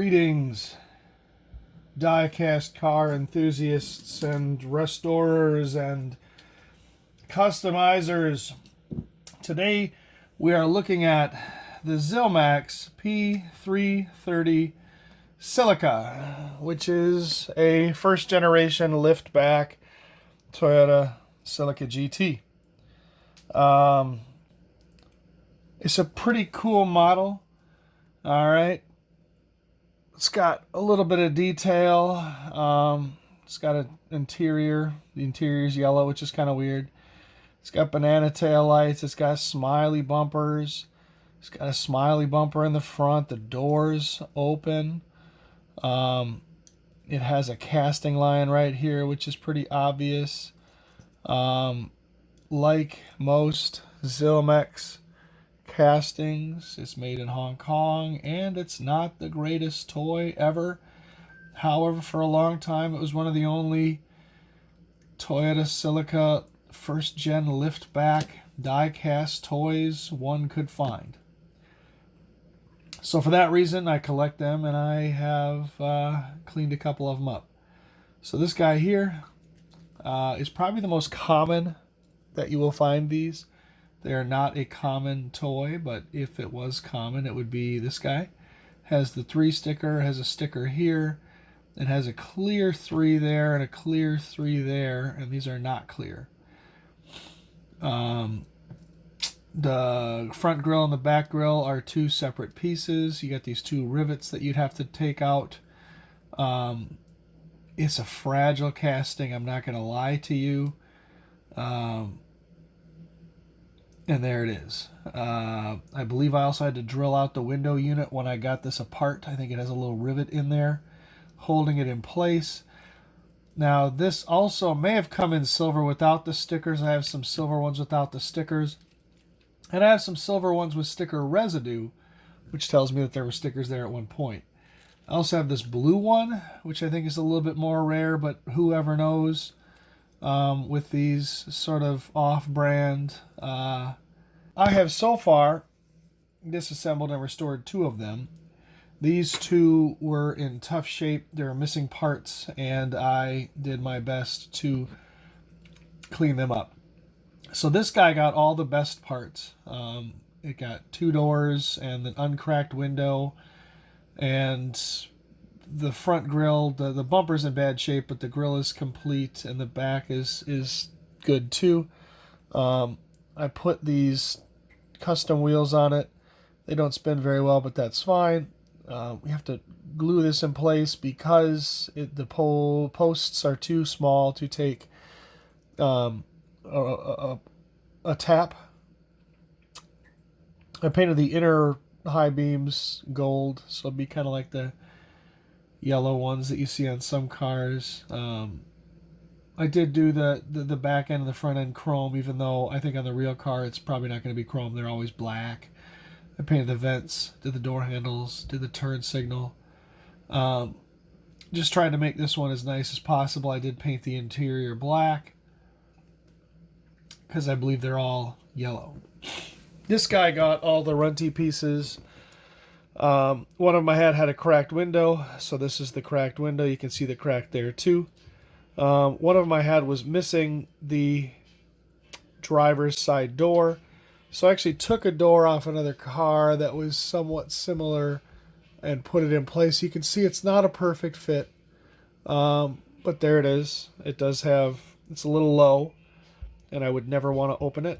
Greetings, diecast car enthusiasts and restorers and customizers. Today we are looking at the Zylmex P330 Celica, which is a first generation liftback Toyota Celica GT. It's a pretty cool model. All right. It's got a little bit of detail. It's got an interior. The interior is yellow, which is kind of weird. It's got banana tail lights. It's got smiley bumpers. It's got a smiley bumper in the front. The doors open. It has a casting line right here, which is pretty obvious. Like most Zylmex castings, it's made in Hong Kong, and it's not the greatest toy ever. However, for a long time, it was one of the only Toyota Celica first gen liftback die-cast toys one could find. So for that reason, I collect them, and I have cleaned a couple of them up. So this guy here is probably the most common that you will find these. They are not a common toy, but if it was common, it would be this guy. Has the 3 sticker, has a sticker here, and has a clear 3 there and a clear 3 there, and these are not clear. The front grille and the back grille are 2 separate pieces. You got these 2 rivets that you'd have to take out. It's a fragile casting, I'm not going to lie to you. And there it is. I believe I also had to drill out the window unit when I got this apart. I think it has a little rivet in there holding it in place. Now this also may have come in silver without the stickers. I have some silver ones without the stickers. And I have some silver ones with sticker residue, which tells me that there were stickers there at one point. I also have this blue one, which I think is a little bit more rare, but whoever knows. With these sort of off-brand. I have so far disassembled and restored 2 of them. These 2 were in tough shape. They were missing parts, and I did my best to clean them up. So this guy got all the best parts. It got 2 doors and an uncracked window, and the front grille, the bumper's in bad shape, but the grille is complete, and the back is good too. I put these custom wheels on it. They don't spin very well, but that's fine. We have to glue this in place because the posts are too small to take a tap. I painted the inner high beams gold, so it'll be kind of like the yellow ones that you see on some cars. I did do the back end and the front end chrome, even though I think on the real car it's probably not going to be chrome. They're always black. I painted the vents, did the door handles, did the turn signal. Just trying to make this one as nice as possible. I did paint the interior black because I believe they're all yellow. This guy got all the runty pieces. One of them I had a cracked window, so this is the cracked window. You can see the crack there too. One of them I had was missing the driver's side door, so I actually took a door off another car that was somewhat similar and put it in place. You can see it's not a perfect fit, but there it is. It does have, it's a little low, and I would never want to open it.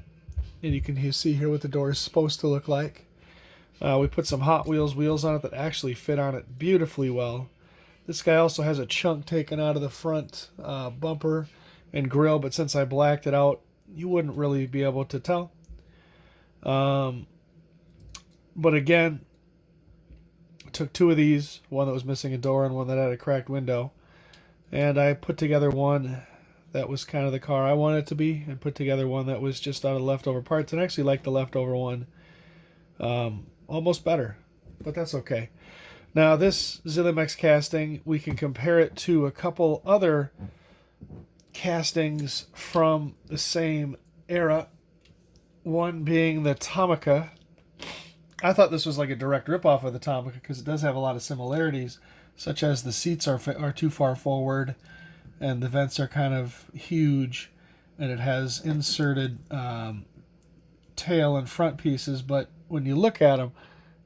And you can see here what the door is supposed to look like. We put some Hot Wheels wheels on it that actually fit on it beautifully well. This guy also has a chunk taken out of the front bumper and grille, but since I blacked it out, you wouldn't really be able to tell. But again, I took 2 of these, one that was missing a door and one that had a cracked window, and I put together one that was kind of the car I wanted it to be, and put together one that was just out of leftover parts, and I actually like the leftover one almost better, but that's okay. Now this Zylmex casting, we can compare it to a couple other castings from the same era, one being the Tomica I thought this was like a direct ripoff of the Tomica because it does have a lot of similarities, such as the seats are too far forward, and the vents are kind of huge, and it has inserted tail and front pieces. But when you look at them,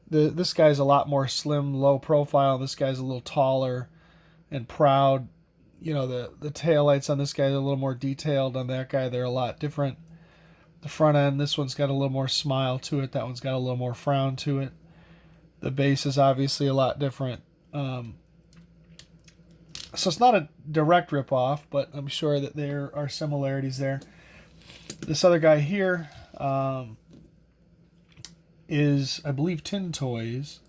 this guy's a lot more slim, low profile. This guy's a little taller and proud. You know, the tail lights on this guy are a little more detailed. On that guy, they're a lot different. The front end, this one's got a little more smile to it. That one's got a little more frown to it. The base is obviously a lot different. So it's not a direct ripoff, but I'm sure that there are similarities there. This other guy here is, I believe, Tin Toys,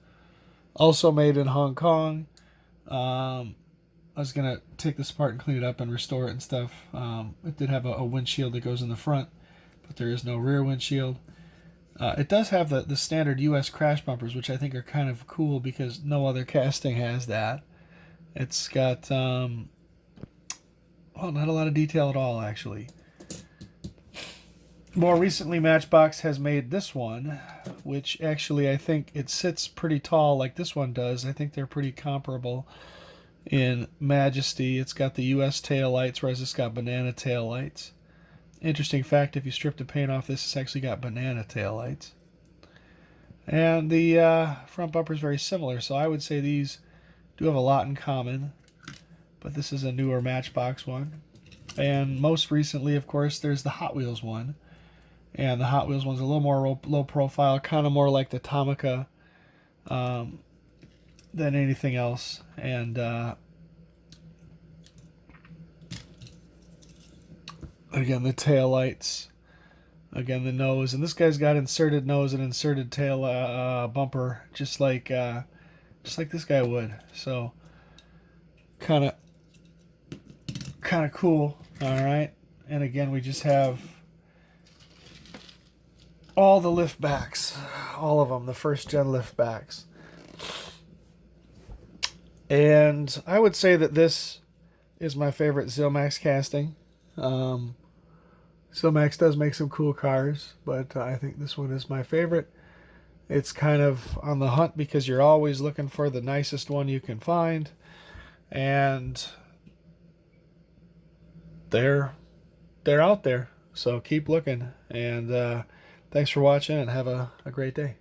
also made in Hong Kong. I was going to take this apart and clean it up and restore it and stuff. It did have a windshield that goes in the front, but there is no rear windshield. It does have the standard U.S. crash bumpers, which I think are kind of cool because no other casting has that. It's got, well, not a lot of detail at all, actually. More recently, Matchbox has made this one, which actually I think it sits pretty tall like this one does. I think they're pretty comparable in majesty. It's got the U.S. tail lights, whereas it's got banana tail lights. Interesting fact, if you strip the paint off this, it's actually got banana tail lights. And the front bumper is very similar, so I would say these do have a lot in common. But this is a newer Matchbox one. And most recently, of course, there's the Hot Wheels one. And the Hot Wheels one's a little more low profile, kind of more like the Tomica than anything else. And again, the tail lights. Again, the nose. And this guy's got inserted nose and inserted tail bumper, just like this guy would. So kind of cool. All right. And again, we just have all the liftbacks, all of them, the first gen liftbacks. And I would say that this is my favorite Zylmex casting. Zylmex does make some cool cars, but I think this one is my favorite. It's kind of on the hunt because you're always looking for the nicest one you can find. And they're out there. So keep looking. And thanks for watching and have a great day.